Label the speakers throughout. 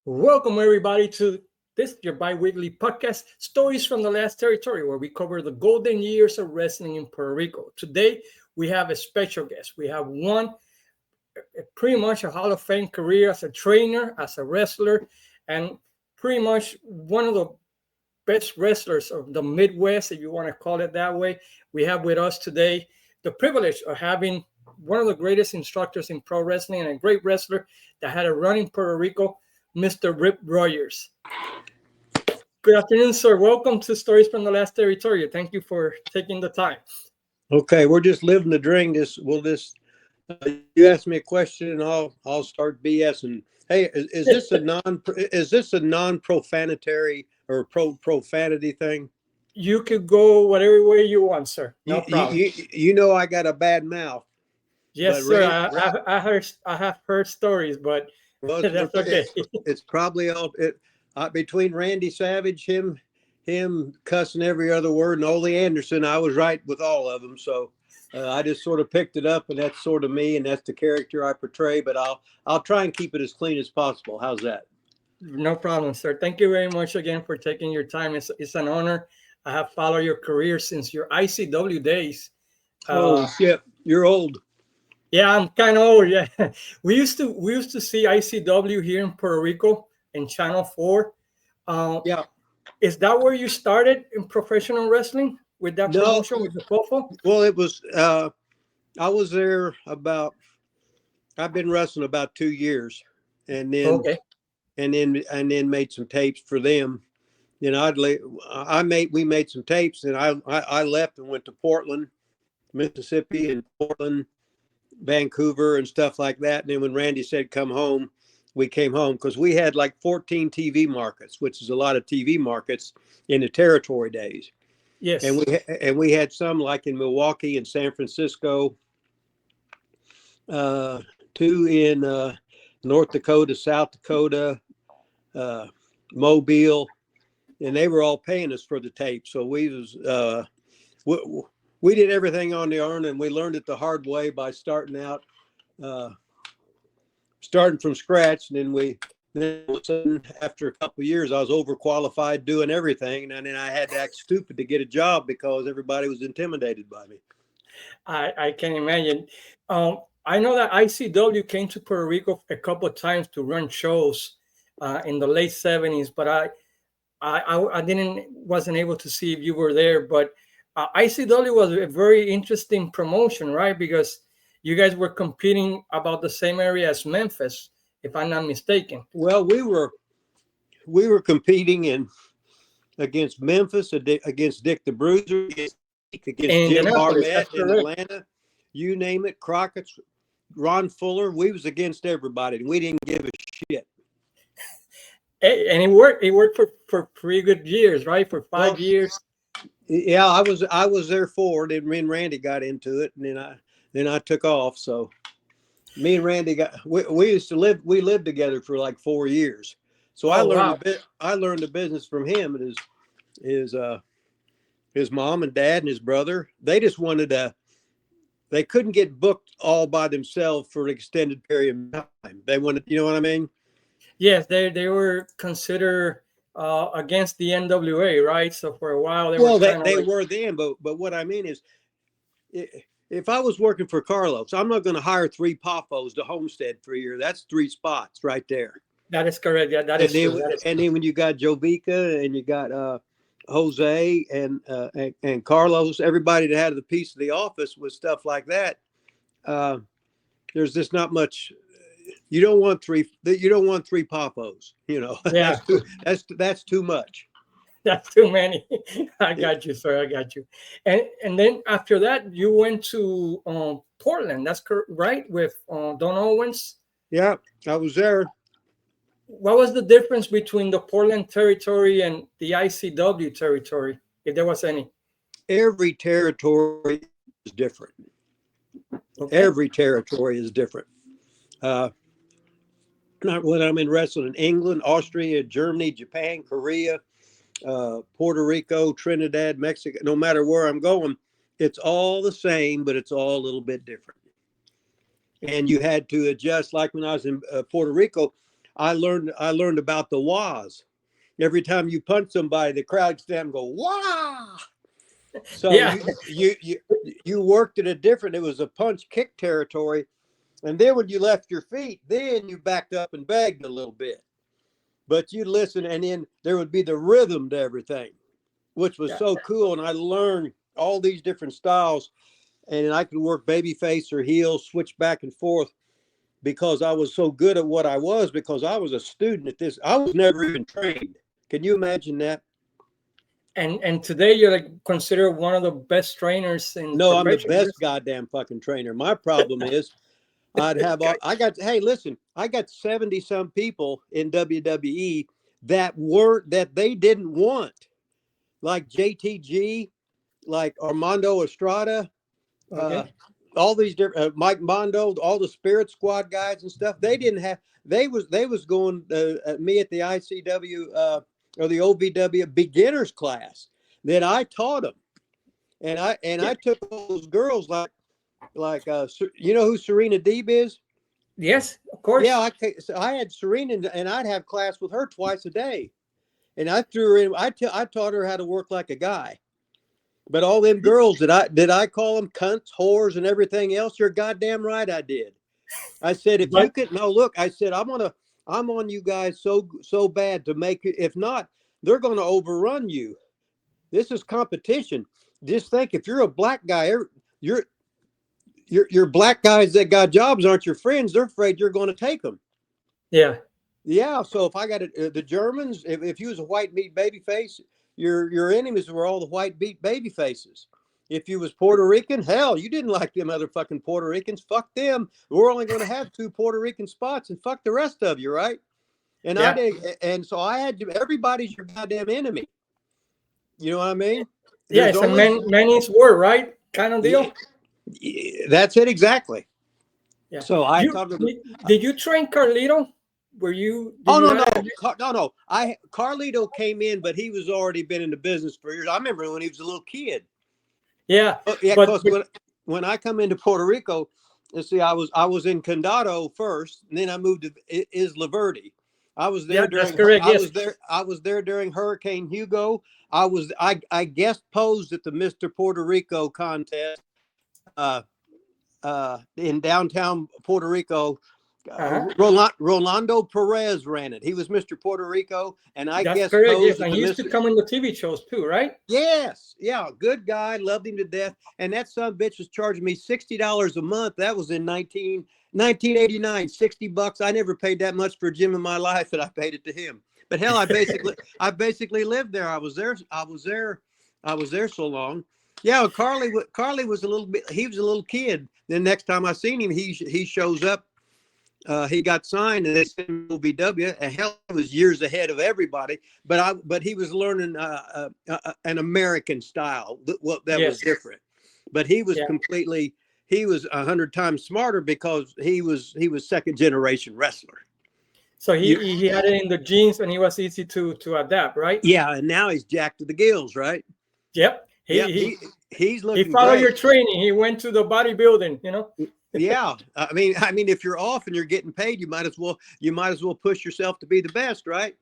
Speaker 1: Welcome, everybody, to this, your bi-weekly podcast, Stories from the Last Territory, where we cover the golden years of wrestling in Puerto Rico. Today, we have a special guest. We have one, pretty much a Hall of Fame career as a trainer, as a wrestler, and pretty much one of the best wrestlers of the Midwest, if you want to call it that way. We have with us today the privilege of having one of the greatest instructors in pro wrestling and a great wrestler that had a run in Puerto Rico, Mr. Rip Rogers. Good afternoon, sir. Welcome to Stories from the Last Territory. Thank you for taking the time.
Speaker 2: Okay, we're just living the dream. You ask me a question and I'll start BSing. Hey, is this a non-profanatory or profanity thing?
Speaker 1: You could go whatever way you want, sir. No problem.
Speaker 2: You know I got a bad mouth.
Speaker 1: Yes, sir. I have heard stories, but
Speaker 2: well,
Speaker 1: that's okay.
Speaker 2: It's probably all between Randy Savage, him cussing every other word, and Ole Anderson. I was right with all of them, so I just sort of picked it up, and that's sort of me, and that's the character I portray. But I'll try and keep it as clean as possible. How's that?
Speaker 1: No problem, sir. Thank you very much again for taking your time. It's an honor. I have followed your career since your ICW days.
Speaker 2: Oh shit, you're old.
Speaker 1: Yeah, I'm kind of old. Yeah, we used to see ICW here in Puerto Rico in Channel 4.
Speaker 2: Yeah.
Speaker 1: Is that where you started in professional wrestling with that promotion with the Popo?
Speaker 2: Well, it was. I was there I've been wrestling about 2 years, and then made some tapes for them. You know, we made some tapes, and I left and went to Portland, Mississippi, and Portland, Vancouver, and stuff like that. And then when Randy said come home, we came home because we had like 14 TV markets, which is a lot of TV markets in the territory days.
Speaker 1: Yes.
Speaker 2: And we had some like in Milwaukee and San Francisco, 2 in North Dakota, South Dakota, Mobile, and they were all paying us for the tape. So we did everything on the own, and we learned it the hard way by starting from scratch. And then all of a sudden, after a couple of years, I was overqualified doing everything, and then I had to act stupid to get a job because everybody was intimidated by me.
Speaker 1: I can imagine. I know that ICW came to Puerto Rico a couple of times to run shows in the late 70s, but I wasn't able to see if you were there. But ICW was a very interesting promotion, right? Because you guys were competing about the same area as Memphis, if I'm not mistaken.
Speaker 2: Well, we were competing against Memphis, against Dick the Bruiser, against Jim Barnett in Atlanta. You name it, Crockett's, Ron Fuller. We was against everybody, and we didn't give a shit.
Speaker 1: And it worked. It worked for 3 good years, right? For 5 years.
Speaker 2: Yeah, I was there for it, and me and Randy got into it, and then I took off. So me and Randy we lived together for like 4 years. So I learned the business from him and his mom and dad and his brother. They just they couldn't get booked all by themselves for an extended period of time. They wanted, you know what I mean?
Speaker 1: Yes, they were considered against the NWA, right? So for a while
Speaker 2: they were then, but what I mean is, if I was working for Carlos, I'm not going to hire 3 Papos to Homestead for a year. That's 3 spots right there.
Speaker 1: That is correct. Yeah, that is true.
Speaker 2: And then when you got Jovica and you got Jose and Carlos, everybody that had the piece of the office with stuff like that, there's just not much. You don't want 3 Papos. You know,
Speaker 1: yeah.
Speaker 2: that's too much.
Speaker 1: That's too many. I got you, sir. I got you. And then after that, you went to Portland. That's right, with Don Owens.
Speaker 2: Yeah, I was there.
Speaker 1: What was the difference between the Portland territory and the ICW territory, if there was any?
Speaker 2: Every territory is different. Okay. Every territory is different. Not when I'm in wrestling in England, Austria, Germany, Japan, Korea, Puerto Rico, Trinidad, Mexico, no matter where I'm going, it's all the same, but it's all a little bit different. And you had to adjust. Like when I was in Puerto Rico, I learned about the wahs. Every time you punch somebody, the crowd stand and go wah. So
Speaker 1: Yeah.
Speaker 2: you worked at a different. It was a punch kick territory, and then when you left your feet, then you backed up and begged a little bit. But you listen, and then there would be the rhythm to everything, which was so cool. And I learned all these different styles, and I could work baby face or heel, switch back and forth, because I was so good at what I was, because I was a student at this. I was never even trained. Can you imagine that?
Speaker 1: And today you're like considered one of the best trainers in
Speaker 2: No, I'm the
Speaker 1: profession.
Speaker 2: best goddamn fucking trainer. My problem is hey, listen, I got 70 some people in WWE that they didn't want, like JTG, like Armando Estrada,
Speaker 1: Okay.
Speaker 2: all these different Mike Mondo, all the Spirit Squad guys and stuff. They didn't have. They was going at me at the ICW or the OVW beginners class that I taught them, and I took all those girls like you know who Serena Deeb is?
Speaker 1: Yes, of course.
Speaker 2: Yeah, so I had Serena, and I'd have class with her twice a day, and I threw her in. I taught her how to work like a guy. But all them girls did I call them cunts, whores, and everything else? You're goddamn right I did. I said, if you could, no, look, I said, I'm on you guys so bad to make it. If not, they're gonna overrun you. This is competition. Just think, if you're a black guy, your black guys that got jobs aren't your friends. They're afraid you're going to take them.
Speaker 1: Yeah.
Speaker 2: Yeah. So if I got the Germans, if you was a white meat baby face, your enemies were all the white meat baby faces. If you was Puerto Rican, hell, you didn't like them other fucking Puerto Ricans. Fuck them. We're only going to have 2 Puerto Rican spots, and fuck the rest of you, right? And I did, and so I had to. Everybody's your goddamn enemy. You know what I mean?
Speaker 1: Yeah, it's a man's word, right? Kind of deal.
Speaker 2: Yeah, that's it exactly.
Speaker 1: Yeah.
Speaker 2: So I talked to
Speaker 1: did you train Carlito? Were you?
Speaker 2: No. Carlito came in, but he was already been in the business for years. I remember when he was a little kid.
Speaker 1: Yeah.
Speaker 2: Yeah, because when I come into Puerto Rico, let's see, I was in Condado first, and then I moved to Isla Verde. I was there during.
Speaker 1: Correct,
Speaker 2: I was there during Hurricane Hugo. I guest posed at the Mr. Puerto Rico contest in downtown Puerto Rico. Rolando Perez ran it. He was Mr. Puerto Rico, and I guess
Speaker 1: correct. Yes, and he used to come in the TV shows too, right?
Speaker 2: Yes, yeah, good guy, loved him to death. And that son of a bitch was charging me $60 a month. That was in 1989, $60. I never paid that much for a gym in my life, and I paid it to him. But hell, I basically lived there. I was there so long. Yeah, Carly was a little bit. He was a little kid. Then next time I seen him, he shows up. He got signed, and they sent him to OVW. And hell, he was years ahead of everybody. But he was learning an American style that was different. But he was he was 100 times smarter, because he was second generation wrestler.
Speaker 1: So he had it in the genes, and he was easy to adapt, right?
Speaker 2: Yeah, and now he's jacked to the gills, right?
Speaker 1: Yep.
Speaker 2: He's looking.
Speaker 1: He followed
Speaker 2: great.
Speaker 1: your training. He went to the bodybuilding, you know.
Speaker 2: Yeah, I mean, if you're off and you're getting paid, you might as well push yourself to be the best, right?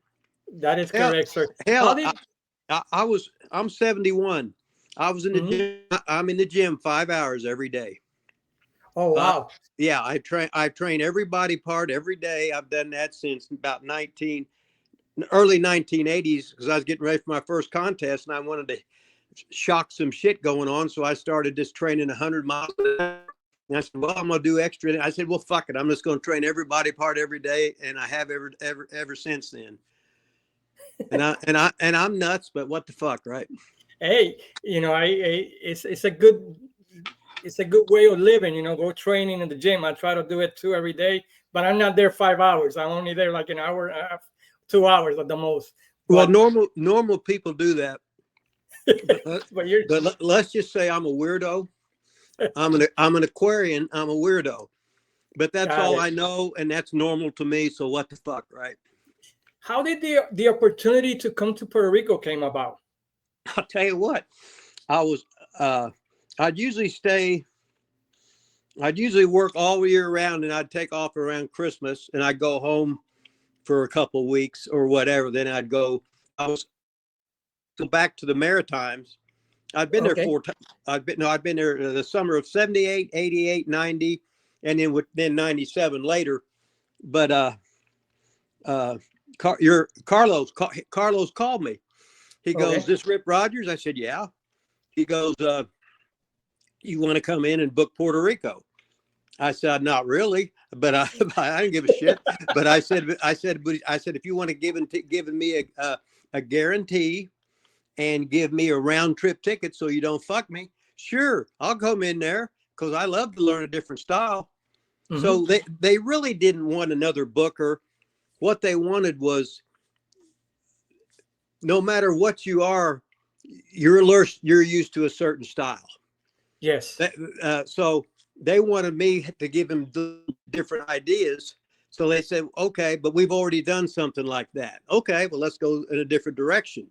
Speaker 1: That is correct, sir.
Speaker 2: Hell, I'm 71. I was in the gym. I'm in the gym 5 hours every day.
Speaker 1: Oh wow.
Speaker 2: Yeah, I train every body part every day. I've done that since about early 1980s, because I was getting ready for my first contest, and I wanted to shock some shit going on, so I started just training 100 miles an hour. And I said, well, I'm going to do extra. I said, well, fuck it. I'm just going to train every body part every day. And I have ever since then. And I'm nuts, but what the fuck, right?
Speaker 1: Hey, you know, it's a good way of living, you know, go training in the gym. I try to do it too every day, but I'm not there 5 hours. I'm only there like an hour and a half, 2 hours at the most.
Speaker 2: Well, normal people do that. But let's just say I'm a weirdo. I'm an Aquarian. I'm a weirdo, but that's all I know, and that's normal to me. So what the fuck, right?
Speaker 1: How did the opportunity to come to Puerto Rico came about?
Speaker 2: I'll tell you what. I'd usually work all year round, and I'd take off around Christmas, and I'd go home for a couple of weeks or whatever. Then I'd go. I was go back to the Maritimes. I'd been there 4 times. I'd been there the summer of 78, 88, 90, and then 97 later. But Carlos called me. He goes, "This Rip Rogers?" I said, "Yeah." He goes, "You want to come in and book Puerto Rico?" I said, "Not really," but I didn't give a shit. But I said, if you want to give me a guarantee and give me a round trip ticket so you don't fuck me, sure, I'll come in there because I love to learn a different style. Mm-hmm. So they really didn't want another booker. What they wanted was, no matter what you are, you're used to a certain style.
Speaker 1: Yes.
Speaker 2: So they wanted me to give them different ideas. So they said, okay, but we've already done something like that. Okay, well, let's go in a different direction.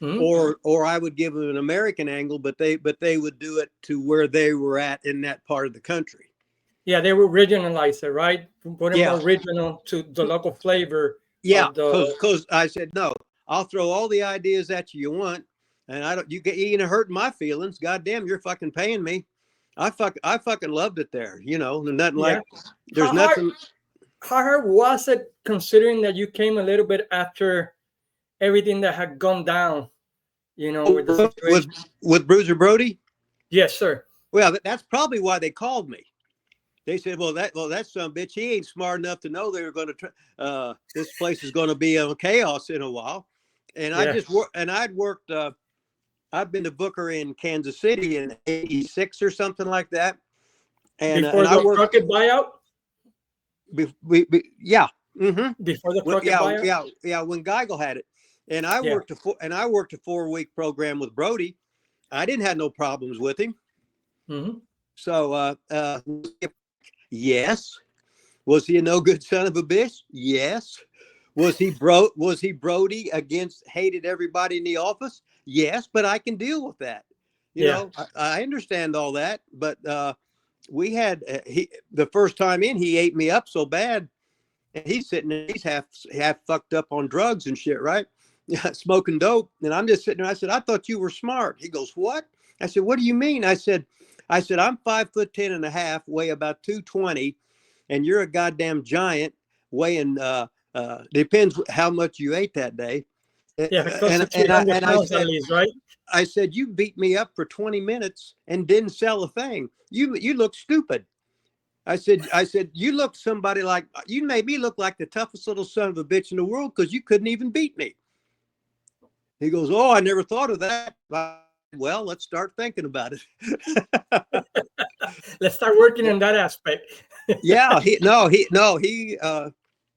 Speaker 2: Mm-hmm. Or I would give them an American angle, but they would do it to where they were at in that part of the country.
Speaker 1: Yeah, they would regionalize it, right? Put it more regional to the local flavor.
Speaker 2: Yeah, because I said, no, I'll throw all the ideas at you want, and you ain't hurting my feelings. Goddamn, you're fucking paying me. I fucking loved it there. You know, nothing like there's nothing.
Speaker 1: How hard was it, considering that you came a little bit after everything that had gone down? You know, with the situation
Speaker 2: with Bruiser Brody.
Speaker 1: Yes, sir.
Speaker 2: Well, that's probably why they called me. They said, well, that son of a bitch, he ain't smart enough to know they were going to, this place is going to be on chaos in a while. And I'd worked, I've been a booker in Kansas City in 86 or something like that. And
Speaker 1: before the Crockett buyout?
Speaker 2: Yeah. Mm-hmm.
Speaker 1: Before the Crockett buyout?
Speaker 2: Yeah. When Geigel had it. And I worked a 4-week program with Brody. I didn't have no problems with him. Mm-hmm. So, yes. Was he a no good son of a bitch? Yes. Was he Brody hated everybody in the office? Yes, but I can deal with that. You know, I understand all that, but we had the first time in, he ate me up so bad, and he's sitting there, he's half fucked up on drugs and shit, right? Smoking dope, and I'm just sitting there. I said, I thought you were smart. He goes, what? I said, what do you mean? I said, I'm 5'10.5", weigh about 220, and you're a goddamn giant weighing. Depends how much you ate that day.
Speaker 1: Yeah, and I said, right?
Speaker 2: I said, you beat me up for 20 minutes and didn't sell a thing. You look stupid. I said, you look you made me look like the toughest little son of a bitch in the world because you couldn't even beat me. He goes, oh, I never thought of that. Well, let's start thinking about it.
Speaker 1: Let's start working on that aspect.
Speaker 2: Yeah,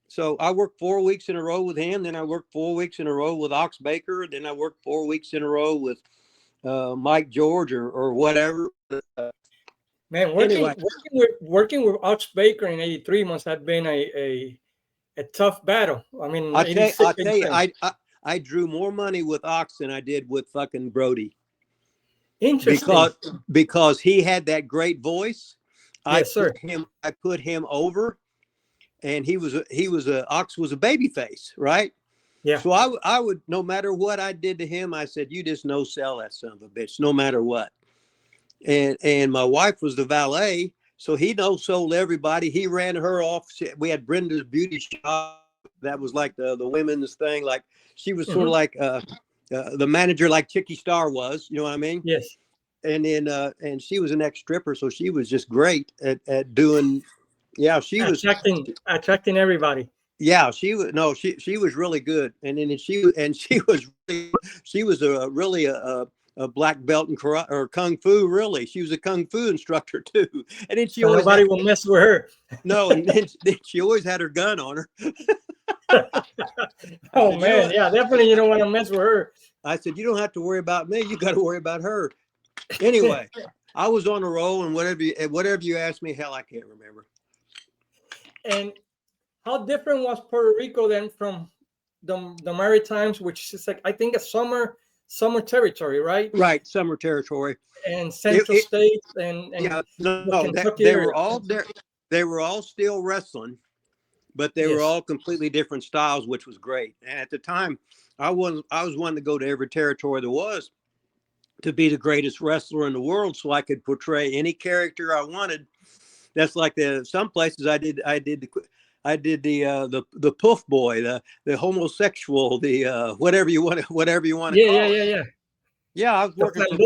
Speaker 2: so I worked 4 weeks in a row with him. Then I worked 4 weeks in a row with Ox Baker. Then I worked 4 weeks in a row with Mike George or whatever.
Speaker 1: Man, working with Ox Baker in '83 must have been a tough battle. I mean,
Speaker 2: I'll tell you, I drew more money with Ox than I did with fucking Brody.
Speaker 1: Interesting.
Speaker 2: Because he had that great voice.
Speaker 1: Yes, sir.
Speaker 2: I put him over, and Ox was a baby face, right? Yeah. So I would, no matter what I did to him, I said, you just no sell that son of a bitch, no matter what. And my wife was the valet, so he sold everybody. He ran her off. We had Brenda's beauty shop. That was like the women's thing. Like she was sort of like the manager, like Chicky Star was. You know what I mean?
Speaker 1: Yes.
Speaker 2: And then and she was an ex-stripper, so she was just great at doing. Yeah, she was
Speaker 1: attracting everybody.
Speaker 2: Yeah, she was really good, and then she was a black belt in karate or kung fu. Really, she was a kung fu instructor too. And then
Speaker 1: nobody will mess with her.
Speaker 2: No, and then she always had her gun on her.
Speaker 1: Oh man, yeah, definitely you don't want to mess with her.
Speaker 2: I said, you don't have to worry about me. You got to worry about her. Anyway, I was on a roll, and whatever you asked me, hell, I can't remember.
Speaker 1: And how different was Puerto Rico then from the Maritimes, which is like, I think, a summer territory, right?
Speaker 2: Right, summer territory.
Speaker 1: And Central States and
Speaker 2: yeah, no, they were all there. They were all still wrestling, but they were all completely different styles, which was great. And at the time, I was wanting to go to every territory there was to be the greatest wrestler in the world, so I could portray any character I wanted. That's like some places I did the poof boy, the homosexual, the whatever you want to call it.
Speaker 1: Yeah.
Speaker 2: Yeah, I was working for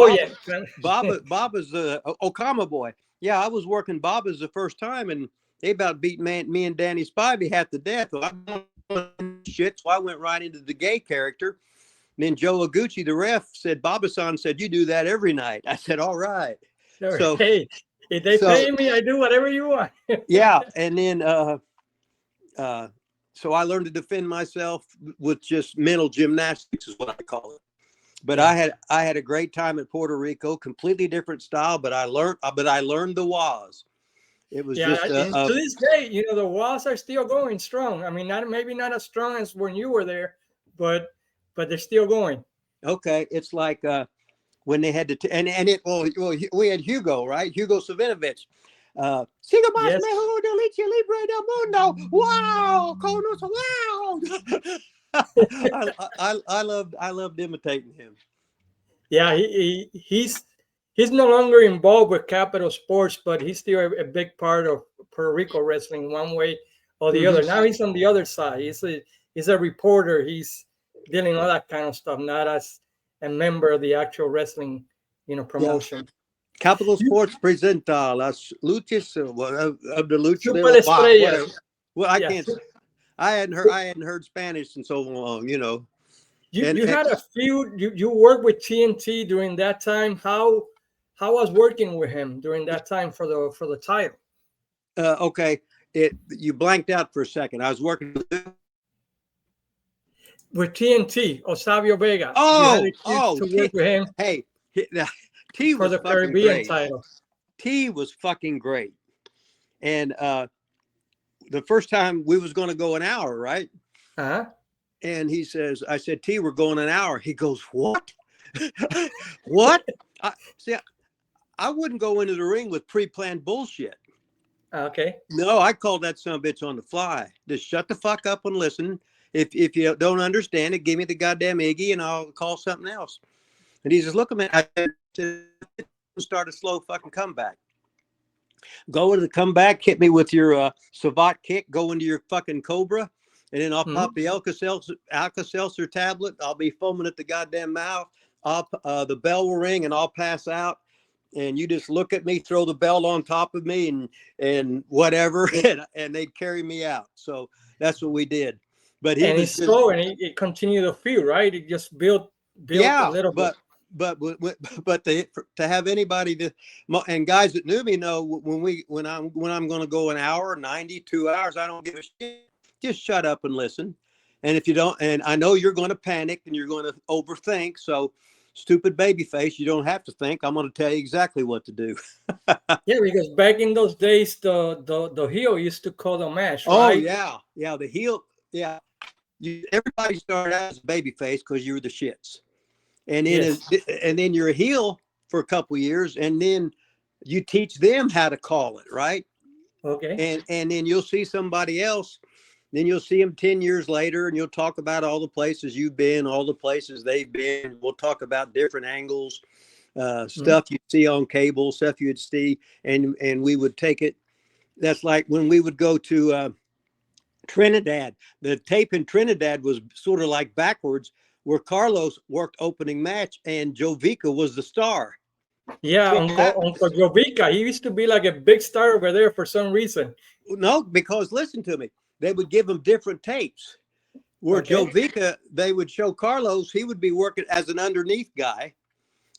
Speaker 2: Baba's the Okama boy. Yeah, I was working Baba's the first time, and they about beat me and Danny Spivey half to death. So I went right into the gay character. And then Joe Aguchi, the ref, said, Baba-san said, you do that every night. I said, all right.
Speaker 1: Sure. So, hey, if they pay me, I do whatever you want.
Speaker 2: Yeah, and then so I learned to defend myself with just mental gymnastics, is what I call it. But I had a great time at Puerto Rico, completely different style, but I learned the was. It was just
Speaker 1: to this day, the was are still going strong. I mean, maybe not as strong as when you were there, but they're still going.
Speaker 2: Okay, it's like when they had to we had Hugo, right? Hugo Savinovich. Siga más mejor de leche libre del mundo. Wow, conos, wow. I loved imitating him.
Speaker 1: Yeah, he's no longer involved with Capital Sports, but he's still a big part of Puerto Rico wrestling one way or the other. Now he's on the other side. He's a reporter. He's dealing with all that kind of stuff, not as a member of the actual wrestling, promotion.
Speaker 2: Yeah. Capital Sports presenta las luchas of the lucha
Speaker 1: Super Estrellas.
Speaker 2: Well, I hadn't heard Spanish in so long,
Speaker 1: You had a feud. You worked with TNT during that time. How was working with him during that time for the title?
Speaker 2: Okay, you blanked out for a second. I was working
Speaker 1: with TNT, Osavio Vega.
Speaker 2: To
Speaker 1: work with him.
Speaker 2: Hey, T was
Speaker 1: for the Caribbean
Speaker 2: great.
Speaker 1: Title.
Speaker 2: T was fucking great, and the first time we was going to go an hour, right? And he says, I said, T, we're going an hour. He goes, what? What? I wouldn't go into the ring with pre-planned bullshit.
Speaker 1: Okay.
Speaker 2: No, I called that son of a bitch on the fly. Just shut the fuck up and listen. If you don't understand it, give me the goddamn Iggy and I'll call something else. And he says, look, man, I start a slow fucking comeback. Go into the comeback, hit me with your Savat kick, go into your fucking Cobra, and then I'll pop the Alka-Seltzer tablet. I'll be foaming at the goddamn mouth. The bell will ring and I'll pass out. And you just look at me, throw the belt on top of me and whatever, and they'd carry me out. So that's what we did. But
Speaker 1: he continued the feud, right? It just built a little bit.
Speaker 2: But to have anybody and guys that knew me know when I'm going to go an hour, 92 hours, I don't give a shit. Just shut up and listen. And if you don't, and I know you're going to panic and you're going to overthink. So stupid baby face, you don't have to think. I'm going to tell you exactly what to do.
Speaker 1: Yeah, because back in those days, the heel used to call the match, right?
Speaker 2: Oh yeah, the heel. Yeah, everybody started out as a baby face because you were the shits. And then you're a heel for a couple of years, and then you teach them how to call it, right?
Speaker 1: Okay.
Speaker 2: And then you'll see somebody else. Then you'll see them 10 years later, and you'll talk about all the places you've been, all the places they've been. We'll talk about different angles, stuff you'd see on cable, stuff you'd see, and we would take it. That's like when we would go to Trinidad. The tape in Trinidad was sort of like backwards, where Carlos worked opening match and Jovica was the star.
Speaker 1: Yeah, Uncle Jovica. He used to be like a big star over there for some reason.
Speaker 2: No, because listen to me. They would give him different tapes. Where Jovica, they would show Carlos, he would be working as an underneath guy.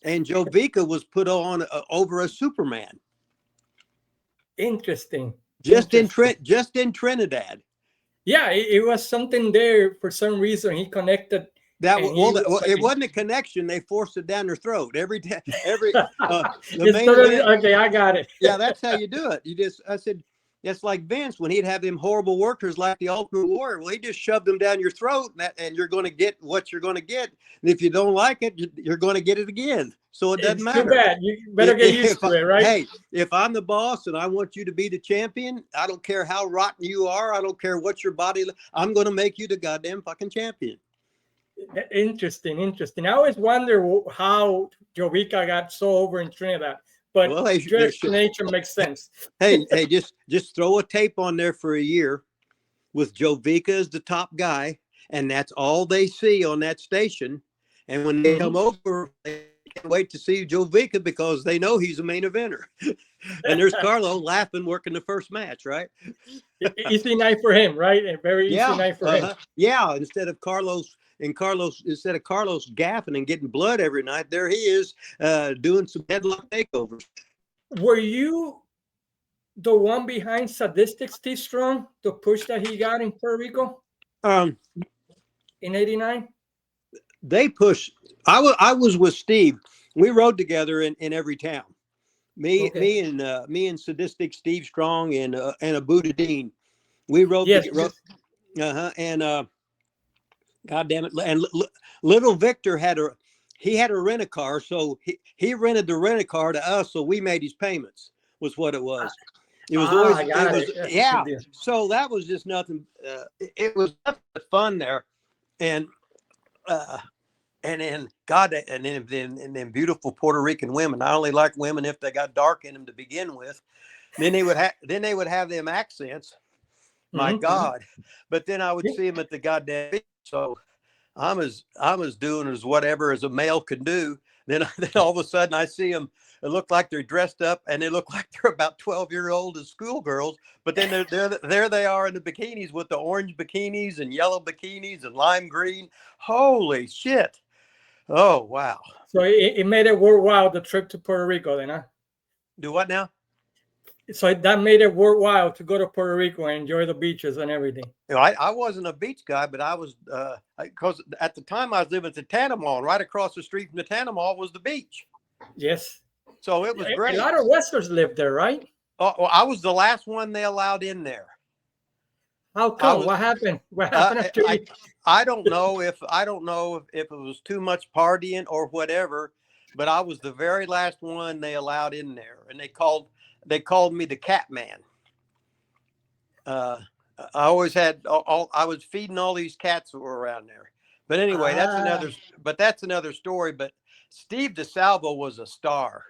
Speaker 2: And Jovica was put on over a Superman.
Speaker 1: Interesting.
Speaker 2: Just in Trinidad.
Speaker 1: Yeah, it was something there for some reason. He connected.
Speaker 2: It wasn't a connection. They forced it down their throat every time.
Speaker 1: Okay, I got it.
Speaker 2: Yeah, that's how you do it. I said, that's like Vince when he'd have them horrible workers like the Ultimate Warrior. Well, he just shoved them down your throat, and you're going to get what you're going to get. And if you don't like it, you're going to get it again. So it doesn't
Speaker 1: It's too
Speaker 2: matter.
Speaker 1: bad. You better get used to it, right?
Speaker 2: Hey, if I'm the boss and I want you to be the champion, I don't care how rotten you are. I don't care what your body. I'm going to make you the goddamn fucking champion.
Speaker 1: Interesting. I always wonder how Jovica got so over in Trinidad, but
Speaker 2: well, hey,
Speaker 1: your explanation makes sense.
Speaker 2: hey, just throw a tape on there for a year with Jovica as the top guy, and that's all they see on that station. And when they come over, they can't wait to see Jovica because they know he's a main eventer. And there's Carlo laughing, working the first match, right?
Speaker 1: Easy night for him, right? A very easy night for him.
Speaker 2: Yeah, instead of Carlos gaffing and getting blood every night, there he is doing some headlock takeovers.
Speaker 1: Were you the one behind Sadistic Steve Strong, the push that he got in Puerto Rico in '89?
Speaker 2: They pushed. I was with Steve. We rode together in every town. Me and Sadistic Steve Strong and Abuda Dein. We rode.
Speaker 1: Yes.
Speaker 2: And God damn it! And little Victor had a rent a car, so he rented the rent a car to us, so we made his payments. Was what it was. It was yeah. So that was just nothing. It was nothing but fun there, and then God, and then beautiful Puerto Rican women. I only like women if they got dark in them to begin with. Then they would have them accents. My God! But then I would see them at the goddamn beach. So I'm as doing as whatever as a male can do. Then all of a sudden I see them. It look like they're dressed up, and they look like they're about 12-year-old as schoolgirls. But then there they are in the bikinis with the orange bikinis and yellow bikinis and lime green. Holy shit! Oh wow!
Speaker 1: So it made it worthwhile, the trip to Puerto Rico, then, huh?
Speaker 2: Do what now?
Speaker 1: So that made it worthwhile to go to Puerto Rico and enjoy the beaches and everything.
Speaker 2: You know, I wasn't a beach guy, but I was because at the time I was living at the Tanamall, and right across the street from the Tanamall was the beach.
Speaker 1: Yes.
Speaker 2: So it was great.
Speaker 1: A lot of Westerners lived there, right?
Speaker 2: Oh, well, I was the last one they allowed in there.
Speaker 1: How come? What happened? What happened after you?
Speaker 2: I don't know if it was too much partying or whatever, but I was the very last one they allowed in there, and they called me the cat man. I always had I was feeding all these cats that were around there. But anyway, that's another story. But Steve DeSalvo was a star.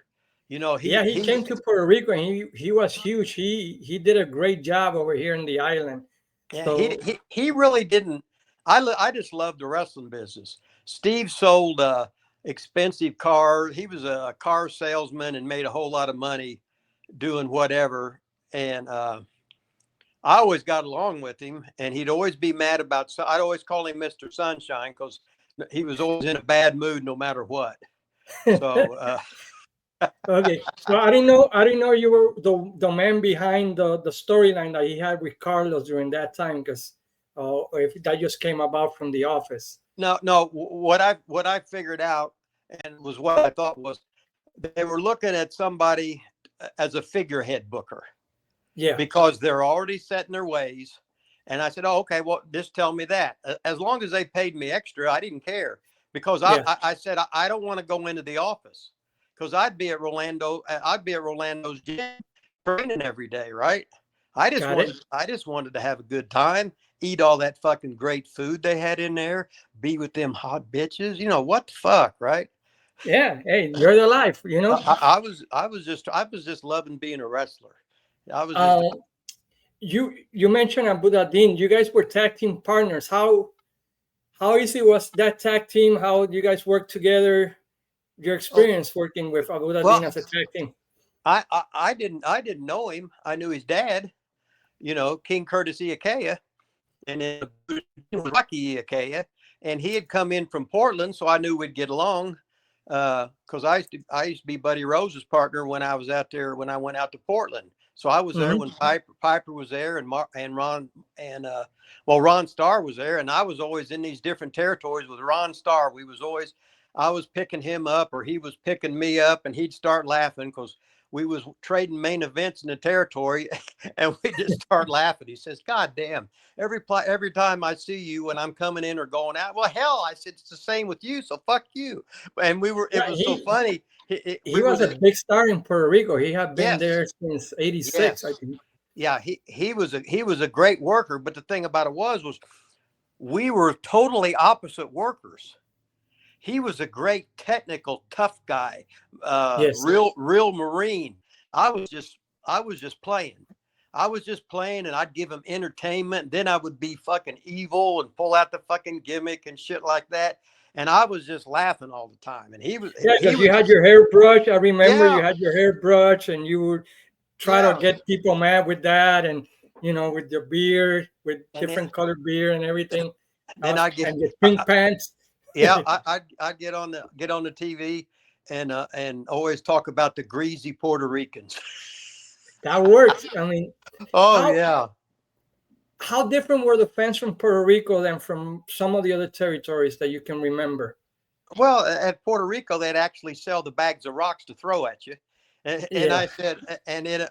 Speaker 2: You know, he
Speaker 1: came to Puerto Rico, and he was huge. He did a great job over here in the island.
Speaker 2: Yeah, so, he really didn't. I just loved the wrestling business. Steve sold expensive cars. He was a car salesman and made a whole lot of money doing whatever. And I always got along with him, and he'd always be mad about. I'd always call him Mr. Sunshine because he was always in a bad mood no matter what. So.
Speaker 1: Okay, so I didn't know you were the man behind the storyline that he had with Carlos during that time, because if that just came about from the office.
Speaker 2: No, what I figured out, and was what I thought was, they were looking at somebody as a figurehead booker.
Speaker 1: Yeah,
Speaker 2: because they're already set in their ways. And I said, oh, okay, well, just tell me that. As long as they paid me extra, I didn't care, because I said I don't want to go into the office. Because I'd be at Rolando's gym training every day, right? I just wanted to have a good time, eat all that fucking great food they had in there, be with them hot bitches. You know what the fuck, right?
Speaker 1: Yeah, hey, you're the life, you know.
Speaker 2: I was just loving being a wrestler. I was just.
Speaker 1: You mentioned Abuda Dein. You guys were tag team partners. How easy was that tag team? How you guys worked together? Your experience working with Abuda Dein as a tag team?
Speaker 2: I didn't know him. I knew his dad, you know, King Curtis Iakea, and then Rocky Iakea, and he had come in from Portland, so I knew we'd get along. Because I used to be Buddy Rose's partner when I was out there when I went out to Portland. So I was there when Piper was there, and Ron and Ron Starr was there, and I was always in these different territories with Ron Starr. I was picking him up, or he was picking me up, and he'd start laughing because we was trading main events in the territory, and we just started laughing. He says, "God damn, every time I see you when I'm coming in or going out, well, hell," I said, "it's the same with you, so fuck you." And it was so funny.
Speaker 1: He was a big star in Puerto Rico. He had been there since '86, I think.
Speaker 2: Yeah, he was a great worker, but the thing about it was we were totally opposite workers. He was a great technical, tough guy, real Marine. I was just playing. I was just playing, and I'd give him entertainment. And then I would be fucking evil and pull out the fucking gimmick and shit like that. And I was just laughing all the time. And he was
Speaker 1: because you had your hairbrush. I remember you had your hairbrush, and you would try to get people mad with that, and with your beard, with different colored beard and everything.
Speaker 2: Then I get
Speaker 1: and your pink pants.
Speaker 2: Yeah, I get on the TV and always talk about the greasy Puerto Ricans.
Speaker 1: That works. I mean,
Speaker 2: how
Speaker 1: different were the fans from Puerto Rico than from some of the other territories that you can remember?
Speaker 2: Well, at Puerto Rico, they'd actually sell the bags of rocks to throw at you. And I said,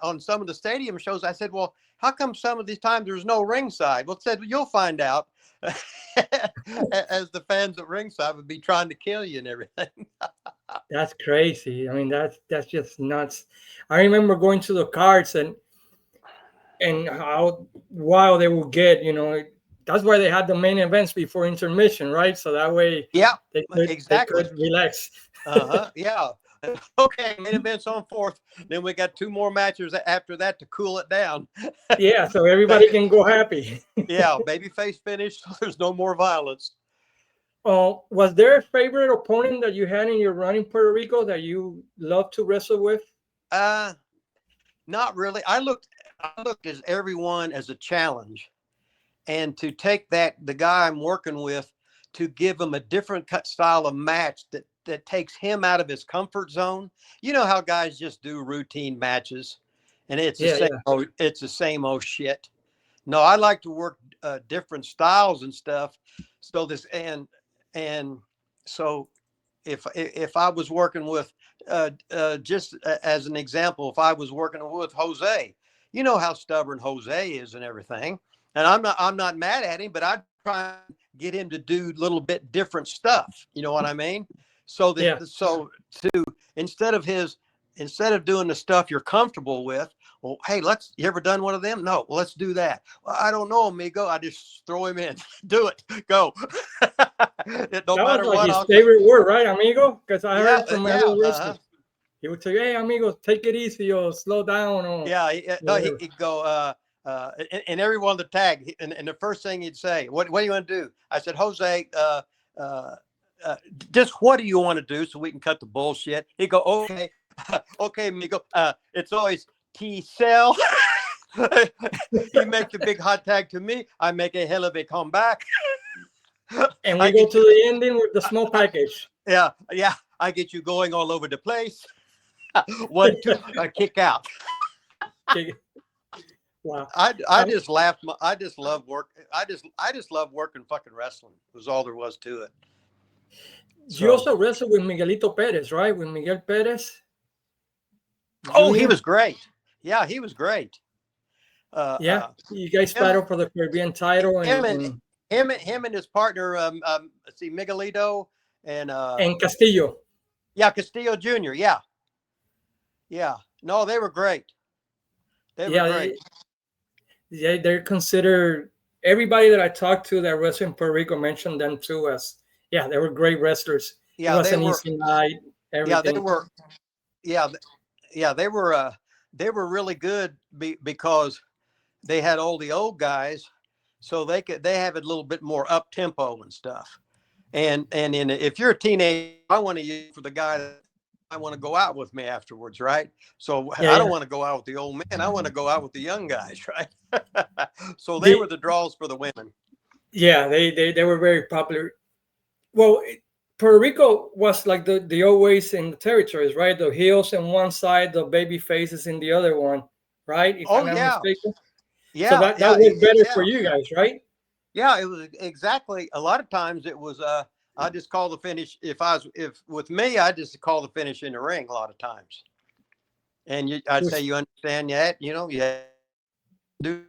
Speaker 2: on some of the stadium shows, I said, well, how come some of these times there's no ringside? Well, said, you'll find out. As the fans at ringside would be trying to kill you and everything.
Speaker 1: That's crazy. I mean, that's just nuts. I remember going to the cards and how wild they would get. That's why they had the main events before intermission, right? So that way, they could relax.
Speaker 2: Yeah. Okay, main events on fourth. Then we got 2 more matches after that to cool it down.
Speaker 1: Yeah, so everybody can go happy.
Speaker 2: Yeah, babyface finished. So there's no more violence.
Speaker 1: Was there a favorite opponent that you had in your run in Puerto Rico that you loved to wrestle with?
Speaker 2: Not really. I looked at everyone as a challenge, and to take the guy I'm working with, to give him a different style of match that takes him out of his comfort zone. You know how guys just do routine matches, and it's the same old shit. No, I like to work different styles and stuff. So so if I was working with just as an example, if I was working with Jose, you know how stubborn Jose is and everything, and I'm not mad at him, but I try and get him to do a little bit different stuff. You know what I mean? So instead of doing the stuff you're comfortable with, well, hey, you ever done one of them? No, well, let's do that. Well, I don't know, amigo. I just throw him in. Do it. Go.
Speaker 1: It don't matter what. His favorite word, right, amigo? Because I heard from my little wrestler. He would say, "Hey, amigo, take it easy or slow down." Or
Speaker 2: he'd go. And every one of the tag, and the first thing he'd say, "What do you want to do?" I said, "Jose, just what do you want to do so we can cut the bullshit?" He'd go, "Okay, okay, amigo." It's always T-cell. You make the big hot tag to me, I make a hell of a comeback.
Speaker 1: And we go to the ending with the small package.
Speaker 2: Yeah, I get you going all over the place. 1, 2, I kick out.
Speaker 1: Wow.
Speaker 2: I just laughed. I just love work. I just love working fucking wrestling. Was all there was to it.
Speaker 1: So, you also wrestled with Miguelito Perez, right? With Miguel Perez.
Speaker 2: Oh, he was great. Yeah, he was great.
Speaker 1: You guys battled for the Caribbean title,
Speaker 2: him and his partner. Let's see, Miguelito and
Speaker 1: Castillo.
Speaker 2: Yeah, Castillo Junior. Yeah. No, they were great. They were great.
Speaker 1: They're considered. Everybody that I talked to that wrestled in Puerto Rico mentioned them too as they were great wrestlers.
Speaker 2: Yeah,
Speaker 1: it was an easy night. Everything.
Speaker 2: Yeah, they were. Yeah, they were. They were really good because they had all the old guys, so they have a little bit more up tempo and stuff. And if you're a teenager, I want to use for the guy that I want to go out with me afterwards, right? So I don't want to go out with the old men. I want to go out with the young guys, right? So they were the draws for the women.
Speaker 1: Yeah, they were very popular. Well, Puerto Rico was like the always in the territories, right? The heels on one side, the baby faces in the other one, right? If I'm not mistaken.
Speaker 2: Yeah.
Speaker 1: So that worked better for you guys, right?
Speaker 2: Yeah, it was exactly. A lot of times it was. I just call the finish. If with me, I just call the finish in the ring a lot of times. And I'd say, you understand that? Do.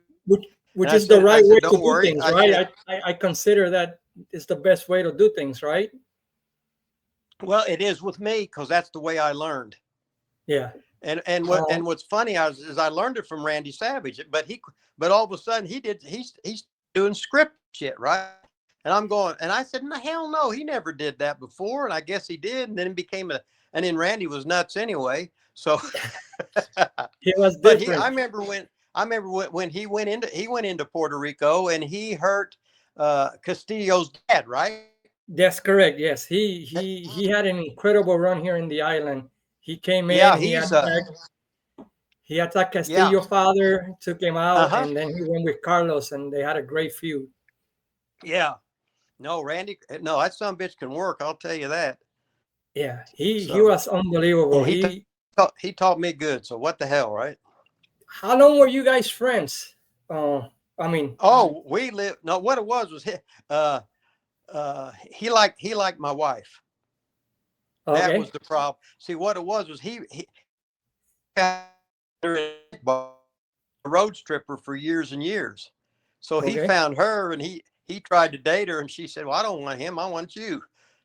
Speaker 1: Which
Speaker 2: I
Speaker 1: is the
Speaker 2: said,
Speaker 1: right way to
Speaker 2: don't
Speaker 1: do
Speaker 2: worry.
Speaker 1: things,
Speaker 2: I
Speaker 1: right?
Speaker 2: said,
Speaker 1: I consider that is the best way to do things, right?
Speaker 2: well, it is with me because that's the way I learned.
Speaker 1: Yeah.
Speaker 2: And what's funny is I learned it from Randy Savage, but all of a sudden he's doing script shit, right? And I'm going, and I said, no, hell no, he never did that before, and I guess he did, and then it became and then Randy was nuts anyway, so.
Speaker 1: He was
Speaker 2: But
Speaker 1: different.
Speaker 2: I remember when he went into Puerto Rico and he hurt Castillo's dad, right?
Speaker 1: That's correct. Yes, he had an incredible run here in the island. He came
Speaker 2: Yeah,
Speaker 1: in,
Speaker 2: he's
Speaker 1: he attacked
Speaker 2: yeah.
Speaker 1: Castillo father, took him out,
Speaker 2: Uh-huh.
Speaker 1: and then he went with Carlos, and they had a great feud.
Speaker 2: Yeah. No, Randy, no, that son of a bitch can work, I'll tell you that.
Speaker 1: Yeah, he
Speaker 2: So,
Speaker 1: was unbelievable.
Speaker 2: and he taught me good. So what the hell, right?
Speaker 1: How long were you guys friends? I mean,
Speaker 2: Oh, we lived. No, what it was he liked my wife. That
Speaker 1: okay,
Speaker 2: was the problem. See, what it was he got a road stripper for years and years. So he
Speaker 1: okay.
Speaker 2: found her and he tried to date her, and she said, well, I don't want him, I want you.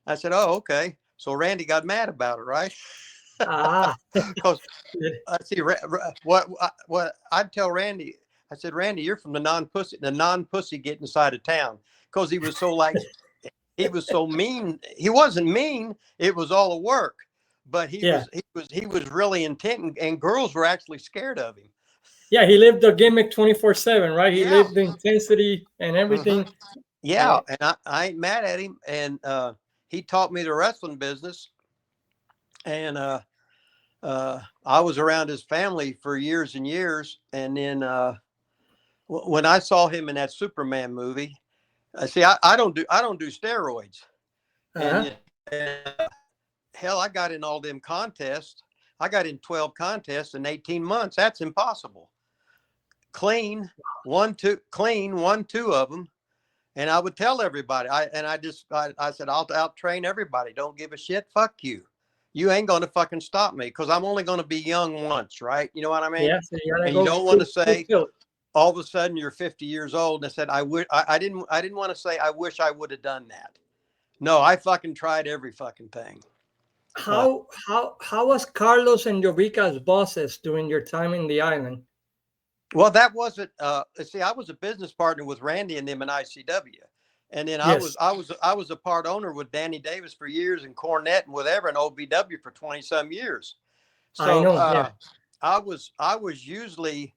Speaker 2: I said, oh, okay. So Randy got mad about it, right?
Speaker 1: Ah,
Speaker 2: Because I see what I'd tell Randy. I said, Randy, you're from the non-pussy getting inside of town, because he was so mean. He wasn't mean. It was all a work, but
Speaker 1: yeah,
Speaker 2: he was really intent, and girls were actually scared of him.
Speaker 1: yeah. He lived the gimmick 24/7, right? He
Speaker 2: Yeah.
Speaker 1: lived the intensity and
Speaker 2: Hmm.
Speaker 1: everything.
Speaker 2: Yeah.
Speaker 1: Yeah,
Speaker 2: And I ain't mad at him. And he taught me the wrestling business. And I was around his family for years and years. And then when I saw him in that Superman movie, see, I don't do steroids.
Speaker 1: uh-huh.
Speaker 2: And hell, I got in all them contests. I got in 12 contests in 18 months. That's impossible. Clean, won two of them. And I would tell everybody, I said, I'll out train everybody. Don't give a shit. Fuck you. You ain't going to fucking stop me, because I'm only going to be young once, right? You know what I mean?
Speaker 1: Yeah, so you gotta
Speaker 2: And you
Speaker 1: go
Speaker 2: don't want to
Speaker 1: full
Speaker 2: say
Speaker 1: tilt.
Speaker 2: all of a sudden you're 50 years old. And I said, I didn't want to say, I wish I would have done that. No, I fucking tried every fucking thing.
Speaker 1: How was Carlos and Jovica's bosses during your time in the island?
Speaker 2: Well, that wasn't. See, I was a business partner with Randy and them in ICW, and then
Speaker 1: Yes,
Speaker 2: I was a part owner with Danny Davis for years, and Cornette and whatever, and OBW for 20 some years.
Speaker 1: I
Speaker 2: So
Speaker 1: know. Yeah.
Speaker 2: I was usually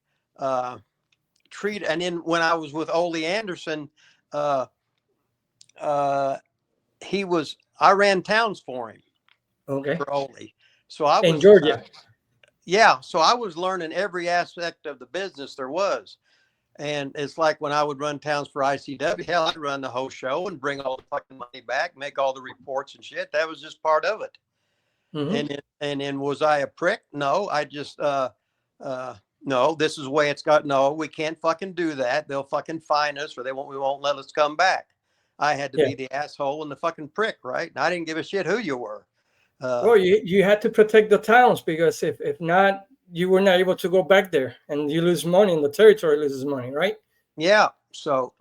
Speaker 2: treated, and then when I was with Ole Anderson, uh, uh, I ran towns for him,
Speaker 1: Okay.
Speaker 2: for Ole. So I
Speaker 1: In
Speaker 2: was
Speaker 1: Georgia.
Speaker 2: yeah. So I was learning every aspect of the business there was. And it's like when I would run towns for ICW, hell, I'd run the whole show and bring all the fucking money back, make all the reports and shit. That was just part of it.
Speaker 1: Mm-hmm.
Speaker 2: And then was I a prick? No, I just no, this is the way it's got. No, we can't fucking do that. They'll fucking fine us, or we won't let us come back. I had to
Speaker 1: Yeah.
Speaker 2: be the asshole and the fucking prick, right? And I didn't give a shit who you were.
Speaker 1: Well, you had to protect the towns, because if not, you were not able to go back there, and you lose money, and the territory loses money, right?
Speaker 2: Yeah. So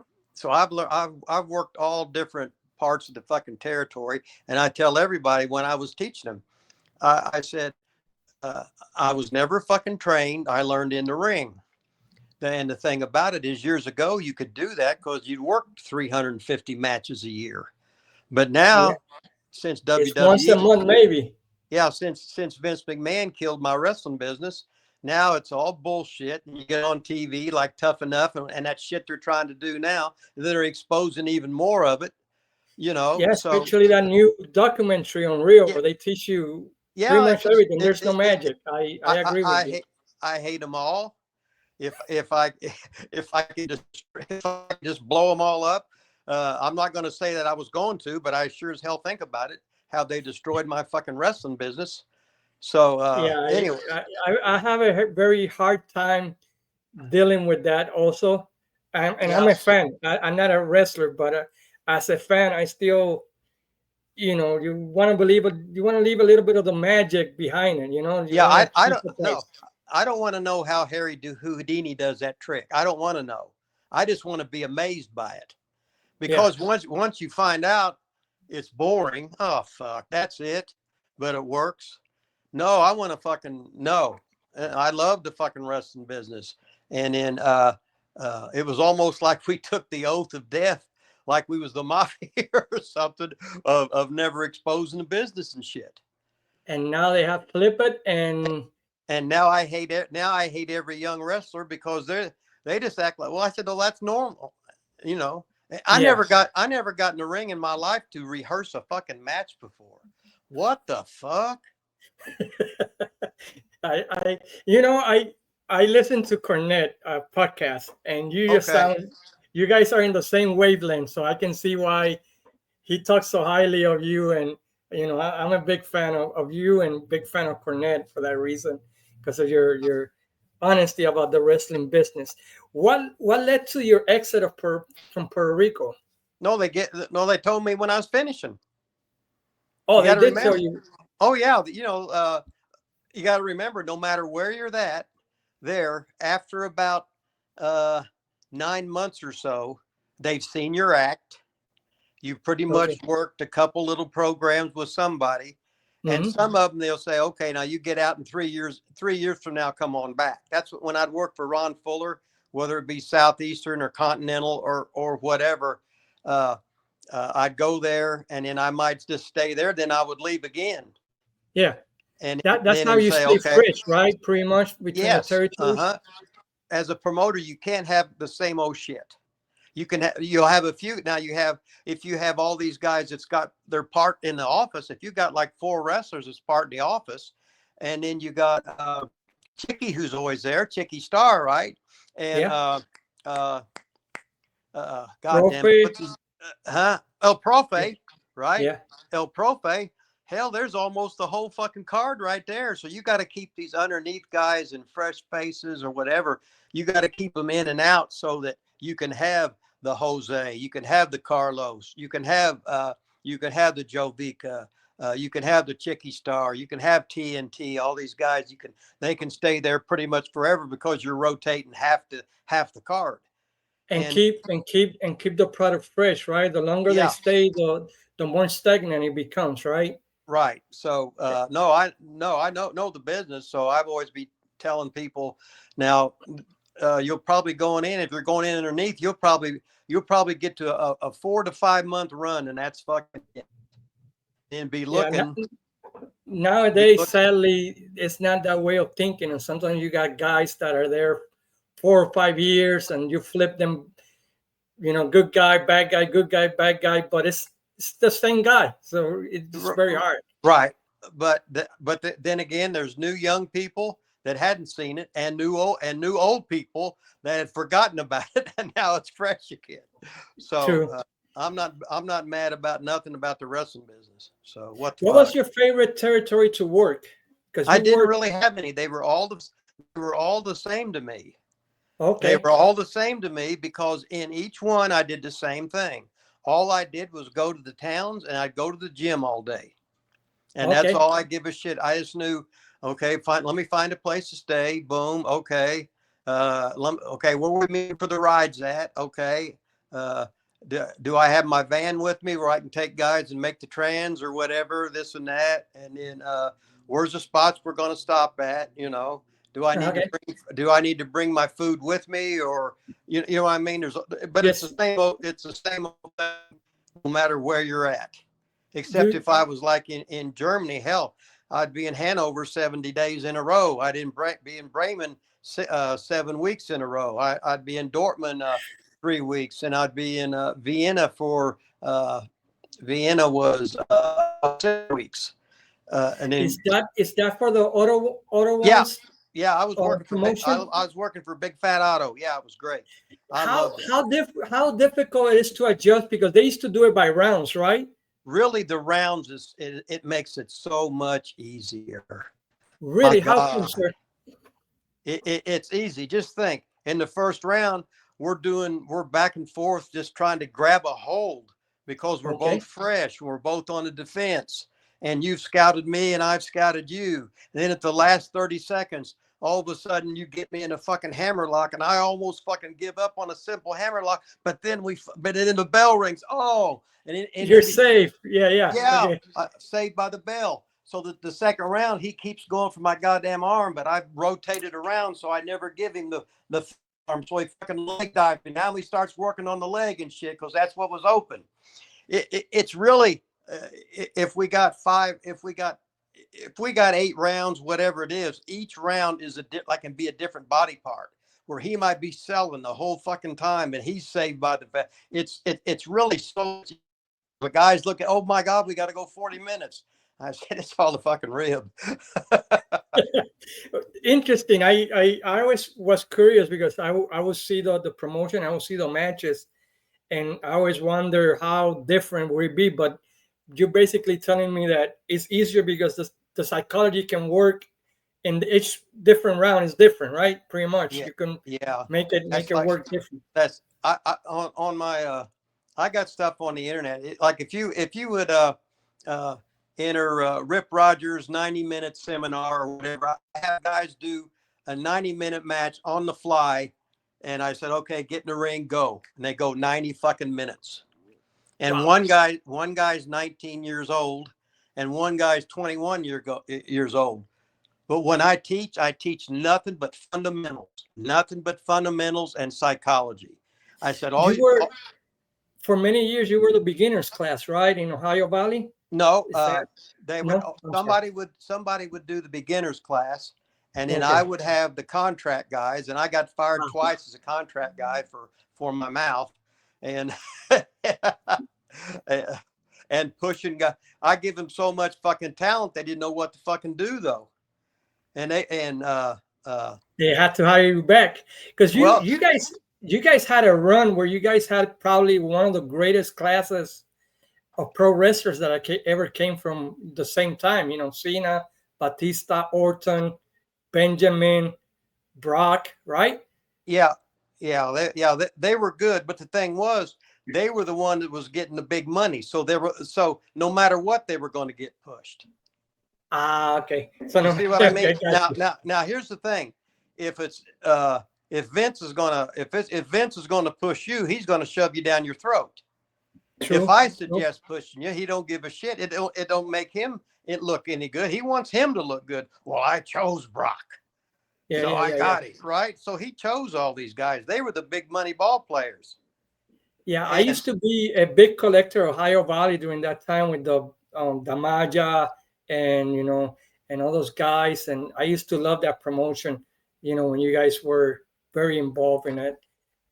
Speaker 2: I've worked all different parts of the fucking territory, and I tell everybody when I was teaching them, I said, I was never fucking trained. I learned in the ring. And the thing about it is, years ago, you could do that because you'd work 350 matches a year. But
Speaker 1: Yeah.
Speaker 2: now, since
Speaker 1: It's once a
Speaker 2: WWE,
Speaker 1: month, maybe.
Speaker 2: yeah, since Vince McMahon killed my wrestling business, now it's all bullshit. And you get on TV like Tough Enough, and that shit they're trying to do now, they're exposing even more of it, you know.
Speaker 1: Yeah,
Speaker 2: So
Speaker 1: especially that new documentary on Real,
Speaker 2: yeah,
Speaker 1: where they teach you pretty
Speaker 2: yeah,
Speaker 1: much everything. There's no
Speaker 2: it
Speaker 1: magic. I agree with you.
Speaker 2: I hate them all. If I if I could just blow them all up, I'm not going to say that I was going to, but I sure as hell think about it, how they destroyed my fucking wrestling business. So
Speaker 1: Yeah,
Speaker 2: anyway,
Speaker 1: I have a very hard time dealing with that also. And I'm
Speaker 2: yeah,
Speaker 1: a fan. I'm not a wrestler, but as a fan, I still, you want to believe it. You want to leave a little bit of the magic behind it. You
Speaker 2: yeah,
Speaker 1: want to keep the
Speaker 2: no,
Speaker 1: place.
Speaker 2: to know how Houdini does that trick. I don't want to know. I just want to be amazed by it. Because once you find out it's boring, oh fuck, that's it. But it works. No, I want to fucking know. I love the fucking wrestling business. And then it was almost like we took the oath of death, like we was the mafia or something, of never exposing the business and shit.
Speaker 1: And now they have flipped it,
Speaker 2: and now I hate it. Now I hate every young wrestler because they just act like, well, I said, well, that's normal. You know, I never got in the ring in my life to rehearse a fucking match before. What the fuck?
Speaker 1: I listen to Cornette podcast, and you just sound, you guys are in the same wavelength, so I can see why he talks so highly of you. And I'm a big fan of you and big fan of Cornette for that reason, because of your honesty about the wrestling business. What led to your exit from Puerto Rico?
Speaker 2: No, they told me when I was finishing.
Speaker 1: Oh, they did tell you.
Speaker 2: Oh yeah, you got to remember, no matter where you're at, there after about 9 months or so, they've seen your act. You've pretty much worked a couple little programs with somebody, and some of them they'll say, okay, now you get out in 3 years. 3 years from now, come on back. That's when I'd work for Ron Fuller, whether it be Southeastern or Continental or whatever. I'd go there, and then I might just stay there. Then I would leave again.
Speaker 1: Yeah, and that's how you stay fresh, right? Pretty much between the territories.
Speaker 2: As a promoter, you can't have the same old shit. You'll have a few. Now if you have all these guys that's got their part in the office, if you got like 4 wrestlers that's part in the office, and then you got Chicky, who's always there, Chicky Star, right? And goddamn, El Profe, right?
Speaker 1: Yeah.
Speaker 2: El Profe. Hell, there's almost the whole fucking card right there. So you got to keep these underneath guys and fresh faces or whatever. You got to keep them in and out so that you can have the Jose, you can have the Carlos, you can have the Jovica, you can have the Chicky Star, you can have TNT. All these guys, they can stay there pretty much forever because you're rotating half the card.
Speaker 1: And keep the product fresh, right? The longer they stay, the more stagnant it becomes, right?
Speaker 2: Right. So I know the business, so I've always be telling people now. You'll probably going in, if you're going in underneath, you'll probably get to a 4 to 5 month run, and that's fucking it. And be looking.
Speaker 1: Nowadays, sadly, it's not that way of thinking, and sometimes you got guys that are there 4 or 5 years, and you flip them. Good guy, bad guy, good guy, bad guy, but it's the same guy, so it's very hard.
Speaker 2: Right, but then again, there's new young people that hadn't seen it, and new old people that had forgotten about it, and now it's fresh again. So I'm not mad about nothing about the wrestling business. So what
Speaker 1: was your favorite territory to work?
Speaker 2: Because I didn't really have any. They were all the same to me.
Speaker 1: Okay.
Speaker 2: They were all the same to me because in each one I did the same thing. All I did was go to the towns, and I'd go to the gym all day. And that's all I give a shit. I just knew, okay, fine, let me find a place to stay. Boom. Okay. Where we meet for the rides at? Okay. Do I have my van with me where I can take guys and make the trans or whatever, this and that? And then where's the spots we're going to stop at? Do I need to bring my food with me, or you know what I mean? It's the same old thing, no matter where you're at. Except if I was like in Germany, hell, I'd be in Hanover 70 days in a row. I'd be in Bremen 7 weeks in a row. I'd be in Dortmund 3 weeks, and I'd be in Vienna for Vienna was 6 weeks. And then
Speaker 1: is that for the auto ones?
Speaker 2: Yeah, I was working for Big Fat Auto. Yeah, it was great.
Speaker 1: How difficult it is to adjust, because they used to do it by rounds, right?
Speaker 2: Really, the rounds it makes it so much easier.
Speaker 1: Really? How come, sir?
Speaker 2: It's easy. Just think, in the first round, we're back and forth just trying to grab a hold because we're both fresh. We're both on the defense, and you've scouted me and I've scouted you. And then at the last 30 seconds, all of a sudden you get me in a fucking hammerlock, and I almost fucking give up on a simple hammerlock. But then the bell rings. Oh, and
Speaker 1: You're safe. Yeah, yeah.
Speaker 2: yeah,
Speaker 1: Okay.
Speaker 2: saved by the bell. So that the second round, he keeps going for my goddamn arm, but I've rotated around, so I never give him the arm. So he fucking leg dived, and now he starts working on the leg and shit because that's what was open. It's really if we got 8 rounds, whatever it is, each round is can be a different body part, where he might be selling the whole fucking time and he's saved by the fact. It's really so. The guys look at, oh my God, we got to go 40 minutes. I said, it's all the fucking rib.
Speaker 1: Interesting. I always was curious because I would see the promotion, I would see the matches, and I always wonder how different would it be. But you're basically telling me that it's easier because the psychology can work, and each different round is different, right? Pretty much,
Speaker 2: Yeah,
Speaker 1: you can
Speaker 2: yeah.
Speaker 1: make it work different.
Speaker 2: That's on my I got stuff on the internet. Like if you would enter Rip Rogers 90-minute seminar or whatever, I have guys do a 90-minute match on the fly, and I said, okay, get in the ring, go, and they go 90 fucking minutes. And
Speaker 1: Wow.
Speaker 2: one guy's 19 years old, and one guy's 21 years old. But when I teach nothing but fundamentals and psychology. I said,
Speaker 1: for many years, you were the beginners class, right? In Ohio Valley?
Speaker 2: no,
Speaker 1: Is that
Speaker 2: they would,
Speaker 1: no?
Speaker 2: somebody would do the beginners class, and then
Speaker 1: Okay.
Speaker 2: I would have the contract guys, and I got fired twice as a contract guy for my mouth, and and pushing guy. I give them so much fucking talent, they didn't know what to fucking do though. And they
Speaker 1: had to hire you back because
Speaker 2: well,
Speaker 1: you guys had a run where you guys had probably one of the greatest classes of pro wrestlers that ever came from the same time. You know, Cena, Batista, Orton, Benjamin, Brock, right?
Speaker 2: yeah, they were good, but the thing was, they were the one that was getting the big money, so no matter what, they were going to get pushed.
Speaker 1: Okay. So
Speaker 2: You see what I mean?
Speaker 1: Okay,
Speaker 2: Now, here's the thing: if Vince is gonna push you, he's gonna shove you down your throat.
Speaker 1: True.
Speaker 2: If I suggest pushing you, he don't give a shit. It don't make him look any good. He wants him to look good. Well, I chose Brock, so I got it right. So he chose all these guys. They were the big money ball players.
Speaker 1: Yeah, I used to be a big collector of Ohio Valley during that time with the Damaja and and all those guys, and I used to love that promotion. When you guys were very involved in it,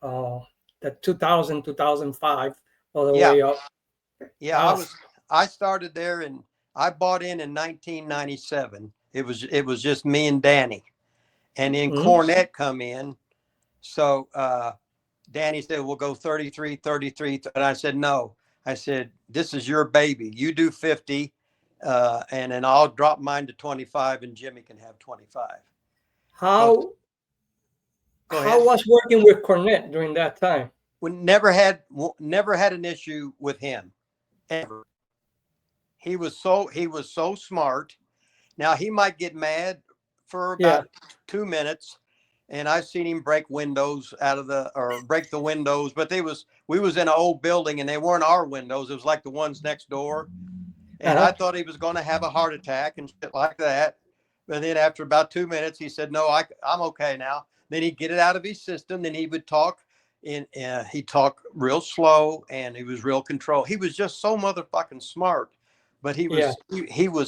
Speaker 1: that 2000 2005 all the way up.
Speaker 2: Yeah, I started there, and I bought in 1997. It was just me and Danny, and then Cornette come in. So Danny said, we'll go 33, and I said no. I said, this is your baby. You do 50, and then I'll drop mine to 25, and Jimmy can have 25.
Speaker 1: How was working with Cornette during that time?
Speaker 2: We never had an issue with him ever. He was so smart. Now he might get mad for about 2 minutes, and I've seen him break windows break the windows, but we was in an old building, and they weren't our windows. It was like the ones next door. And I thought he was going to have a heart attack and shit like that. But then after about 2 minutes, he said, no, I'm okay now. Then he'd get it out of his system. Then he would talk, and he talked real slow, and he was real controlled. He was just so motherfucking smart. But he was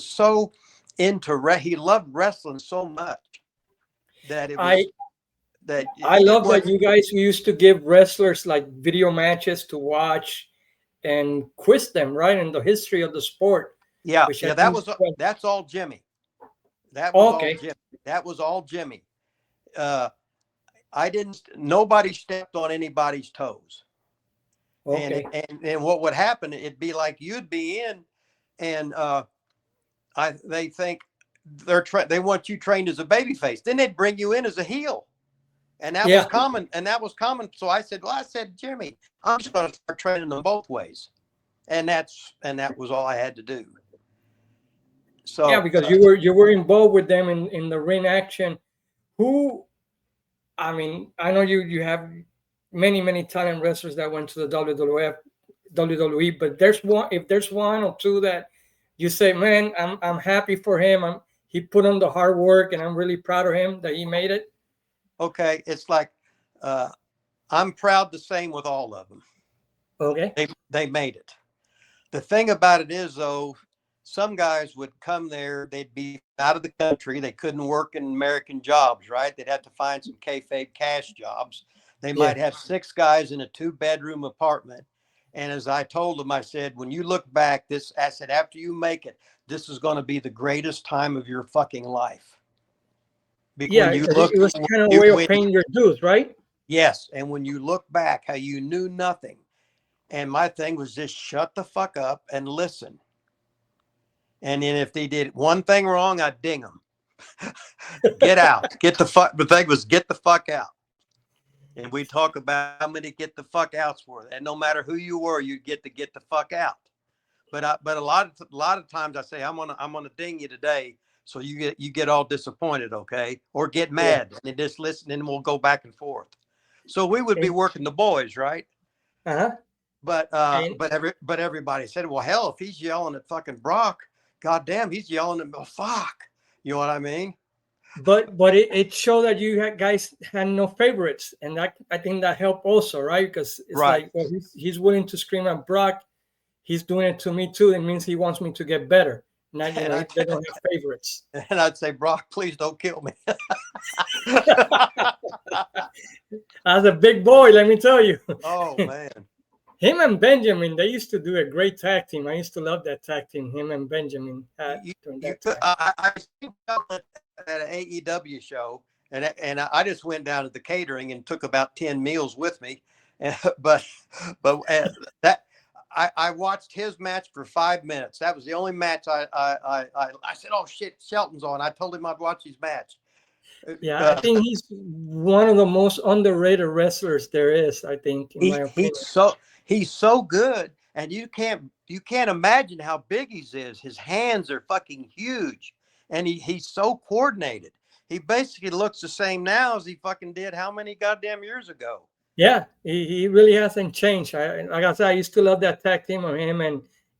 Speaker 2: so he loved wrestling so much that it was
Speaker 1: I love that you guys used to give wrestlers like video matches to watch and quiz them, right, in the history of the sport.
Speaker 2: That's all Jimmy. That was all Jimmy. Nobody stepped on anybody's toes. Okay. And what would happen, it'd be like you'd be in, and they think they want you trained as a babyface. Then they'd bring you in as a heel. And that was common. So I said, Jimmy, I'm just going to start training them both ways. And that was all I had to do. So
Speaker 1: because you were involved with them in the ring action who, I mean, I know you have many talent wrestlers that went to the WWE, but there's one, if there's one or two that you say, man, I'm happy for him. He put on the hard work, and I'm really proud of him that he made it.
Speaker 2: Okay, it's like I'm proud the same with all of them.
Speaker 1: Okay,
Speaker 2: they made it. The thing about it is, though, some guys would come there, they'd be out of the country, they couldn't work in American jobs, right? They'd have to find some kayfabe cash jobs. They might have 6 guys in a 2-bedroom apartment. And as I told them, I said, when you look back, I said, after you make it, this is going to be the greatest time of your fucking life.
Speaker 1: Yeah,
Speaker 2: when you
Speaker 1: because
Speaker 2: look,
Speaker 1: it was kind of a way of paying your dues, right?
Speaker 2: Yes. And when you look back, how you knew nothing. And my thing was just shut the fuck up and listen. And then if they did one thing wrong, I'd ding them. Get out. Get the fuck. The thing was, get the fuck out. And we talk about how many get the fuck outs were. And no matter who you were, you get the fuck out. But a lot of times I say, I'm gonna ding you today, so you get all disappointed, okay, or get mad and just listen, and we'll go back and forth. So we would be working the boys, right? But everybody said, well, hell, if he's yelling at fucking Brock, goddamn, he's yelling at fuck. You know what I mean?
Speaker 1: But it showed that you guys had no favorites, and that, I think that helped also, right? Because it's like, well, he's willing to scream at Brock. He's doing it to me too. It means he wants me to get better. Now, they don't have favorites.
Speaker 2: And I'd say, Brock, please don't kill me.
Speaker 1: As a big boy, let me tell you.
Speaker 2: Oh man.
Speaker 1: Him and Benjamin, they used to do a great tag team. I used to love that tag team. Him and Benjamin during that time.
Speaker 2: I at an AEW show, and I just went down to the catering and took about 10 meals with me, but that I watched his match for 5 minutes. That was the only match I said, oh shit, Shelton's on. I told him I'd watch his match.
Speaker 1: Yeah, I think he's one of the most underrated wrestlers there is. I think, in my opinion,
Speaker 2: he's so good, and you can't imagine how big he is. His hands are fucking huge, and he's so coordinated. He basically looks the same now as he fucking did how many goddamn years ago.
Speaker 1: Yeah, he really hasn't changed. Like I said, I used to love that tag team of him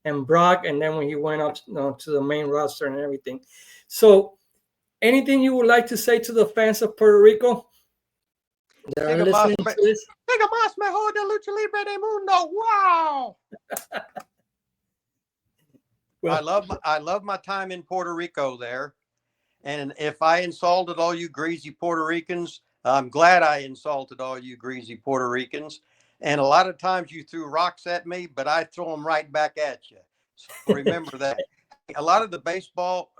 Speaker 1: and Brock, and then when he went up to the main roster and everything. So, anything you would like to say to the fans of Puerto Rico that are listening to this?
Speaker 2: Mejor de lucha libre del mundo. Wow. Well, I love my time in Puerto Rico there. And if I insulted all you greasy Puerto Ricans, I'm glad I insulted all you greasy Puerto Ricans. And a lot of times you threw rocks at me, but I throw them right back at you. So remember that. A lot of the baseball,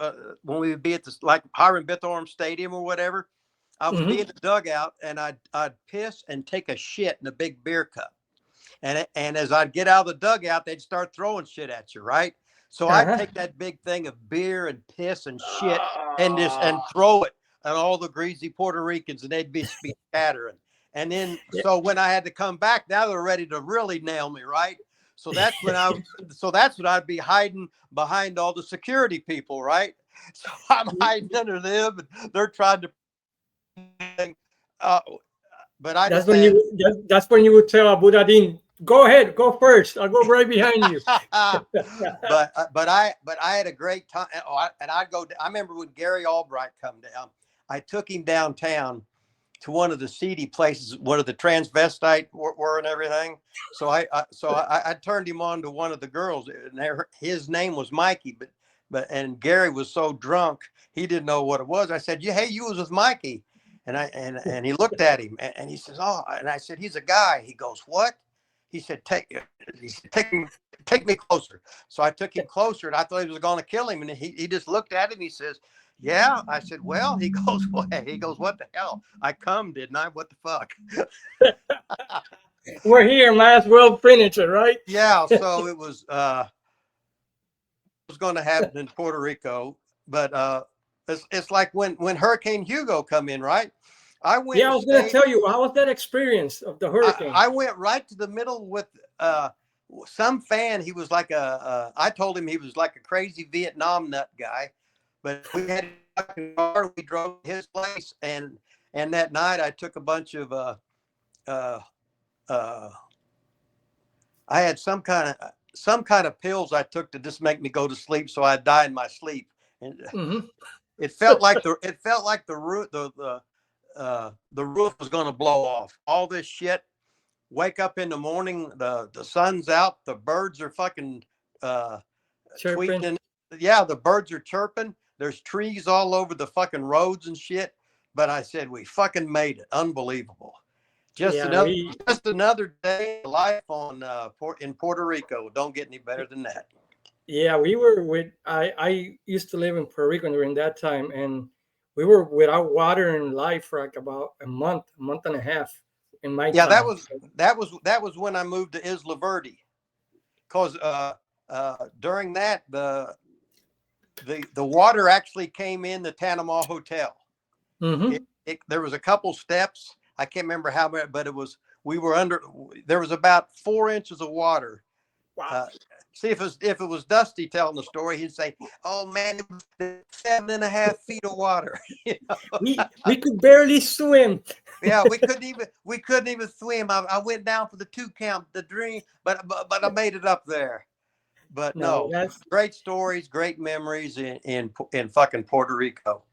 Speaker 2: when we would be at like Hiram Bithorn Stadium or whatever, I would be in the dugout, and I'd piss and take a shit in a big beer cup. And as I'd get out of the dugout, they'd start throwing shit at you, right? So I'd take that big thing of beer and piss and shit and throw it at all the greasy Puerto Ricans, and they'd be scattering. And then, so when I had to come back, now they're ready to really nail me, right? So that's when I'd be hiding behind all the security people, right? So I'm hiding under them, and they're trying to. But that's
Speaker 1: when you would tell Abuda Dein, go ahead, go first. I'll go right behind you.
Speaker 2: but I had a great time, and I'd go. I remember when Gary Albright come down. I took him downtown to one of the seedy places, one of the transvestite were and everything. So I turned him on to one of the girls, and his name was Mikey, and Gary was so drunk he didn't know what it was. I said, hey, you was with Mikey. And he looked at him, and he says, oh, and I said, he's a guy. He goes, what? He said, take me closer. So I took him closer, and I thought he was going to kill him. And he just looked at him. He says, yeah. I said, well, he goes, what? He goes, what the hell? I come, didn't I? What the fuck?
Speaker 1: We're here. Might as well finish it, right?
Speaker 2: Yeah. So it was going to happen in Puerto Rico, but it's like when Hurricane Hugo come in, right? I was going
Speaker 1: to tell you, how was that experience of the hurricane?
Speaker 2: I went right to the middle with some fan. He was like I told him he was like a crazy Vietnam nut guy, but we had fucking car. We drove to his place, and that night I took a bunch of I had some kind of pills I took to just make me go to sleep, so I'd die in my sleep. And it felt like the roof was going to blow off. All this shit. Wake up in the morning, the sun's out, the birds are fucking tweeting. Yeah, the birds are chirping. There's trees all over the fucking roads and shit. But I said, we fucking made it. Unbelievable. Just another day of life in Puerto Rico. Don't get any better than that.
Speaker 1: Yeah, we were I used to live in Puerto Rico during that time, and we were without water and light for like about a month and a half in my time.
Speaker 2: that was when I moved to Isla Verde, because during that the water actually came in the Tanamah Hotel. There was a couple steps. I can't remember how many, but there was about 4 inches of water.
Speaker 1: Wow.
Speaker 2: See, if it was Dusty telling the story, he'd say, "Oh man, it was 7.5 feet of water." You know?
Speaker 1: we could barely swim.
Speaker 2: Yeah, we couldn't even swim. I went down for the 2 count, the dream, but I made it up there. But no, great stories, great memories in fucking Puerto Rico.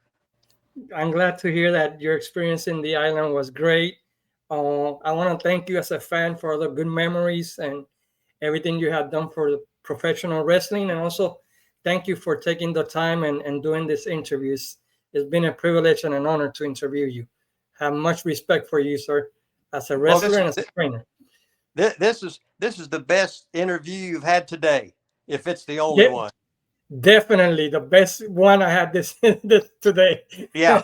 Speaker 1: I'm glad to hear that your experience in the island was great. I want to thank you as a fan for the good memories and everything you have done for the professional wrestling, and also thank you for taking the time and doing these interviews. It's been a privilege and an honor to interview you. I have much respect for you, sir, as a wrestler and as a trainer.
Speaker 2: This is the best interview you've had today, if it's the only one.
Speaker 1: Definitely the best one I had this today.
Speaker 2: Yeah.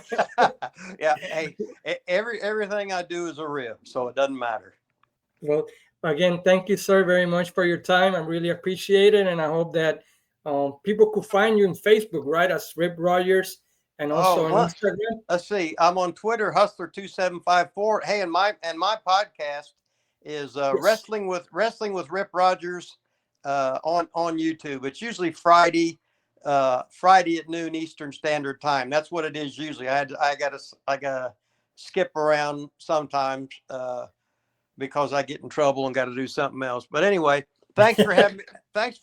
Speaker 2: Yeah. Hey, everything I do is a rib, so it doesn't matter.
Speaker 1: Well, again, thank you, sir, very much for your time. I really appreciate it, and I hope that people could find you on Facebook, right, as Rip Rogers, and also on Instagram.
Speaker 2: Let's see. I'm on Twitter, Hustler2754. Hey, and my podcast is Wrestling with Rip Rogers on YouTube. It's usually Friday at noon Eastern Standard Time. That's what it is usually. I gotta skip around sometimes because I get in trouble and got to do something else. But anyway, thanks for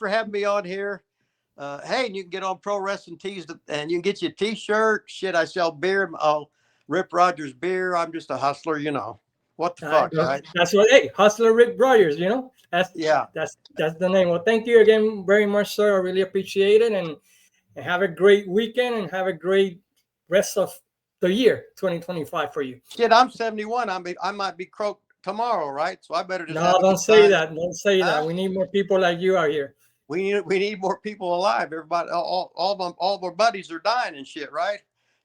Speaker 2: having me on here. Hey, and you can get on Pro Wrestling Tees and you can get you a T-shirt. Shit, I sell beer. Rip Rogers beer. I'm just a hustler, you know. What the fuck, right?
Speaker 1: That's what. Hey, Hustler Rip Rogers, you know. That's the name. Well, thank you again very much, sir. I really appreciate it, and have a great weekend and have a great rest of the year 2025 for you.
Speaker 2: Shit, I'm 71. I might be croaked tomorrow, right? So I better just.
Speaker 1: No, don't say that. Don't say that. We need more people like you out here.
Speaker 2: We need more people alive. Everybody, all of our buddies are dying and shit, right?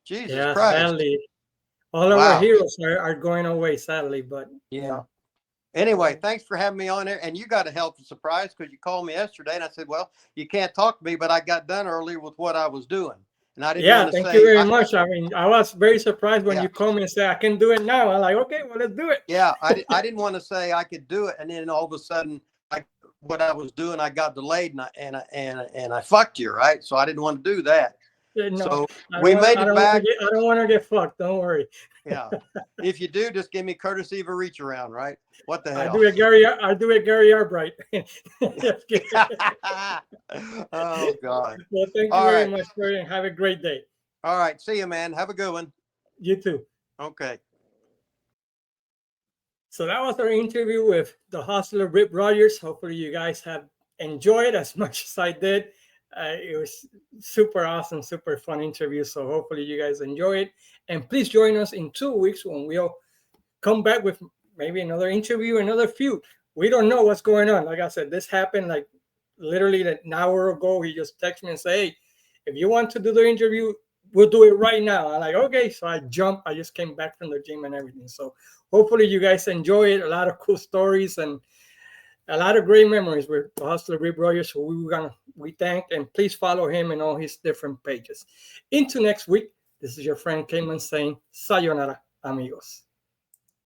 Speaker 2: Jesus Christ.
Speaker 1: Sadly. All of our heroes are going away, sadly, but
Speaker 2: yeah. Anyway, thanks for having me on there. And you got a hell of a surprise because you called me yesterday and I said, well, you can't talk to me, but I got done earlier with what I was doing. And I didn't
Speaker 1: thank you very much. I mean, I was very surprised when you called me and said, I can do it now. I'm like, okay, well, let's do it.
Speaker 2: Yeah, I didn't want to say I could do it. And then all of a sudden, what I was doing, I got delayed and I fucked you, right? So I didn't want to do that.
Speaker 1: No,
Speaker 2: so we made it back.
Speaker 1: I don't want to get fucked. Don't worry.
Speaker 2: Yeah. If you do, just give me courtesy of a reach around, right? What the hell?
Speaker 1: I do it Gary Albright.
Speaker 2: Oh God.
Speaker 1: Well, thank you very much, Gary, and have a great day.
Speaker 2: All right. See you, man. Have a good one.
Speaker 1: You too.
Speaker 2: Okay.
Speaker 1: So that was our interview with the hustler Rip Rogers. Hopefully you guys have enjoyed as much as I did. It was super awesome, super fun interview. So hopefully you guys enjoy it. And please join us in 2 weeks when we'll come back with maybe another interview, another feud. We don't know what's going on. Like I said, this happened like literally an hour ago. He just texted me and said, hey, if you want to do the interview, we'll do it right now. I'm like, okay. So I jumped. I just came back from the gym and everything. So hopefully you guys enjoy it. A lot of cool stories and a lot of great memories with the hustler Rip Rogers, who we thank, and please follow him in all his different pages. Into next week, this is your friend Cayman saying, sayonara, amigos.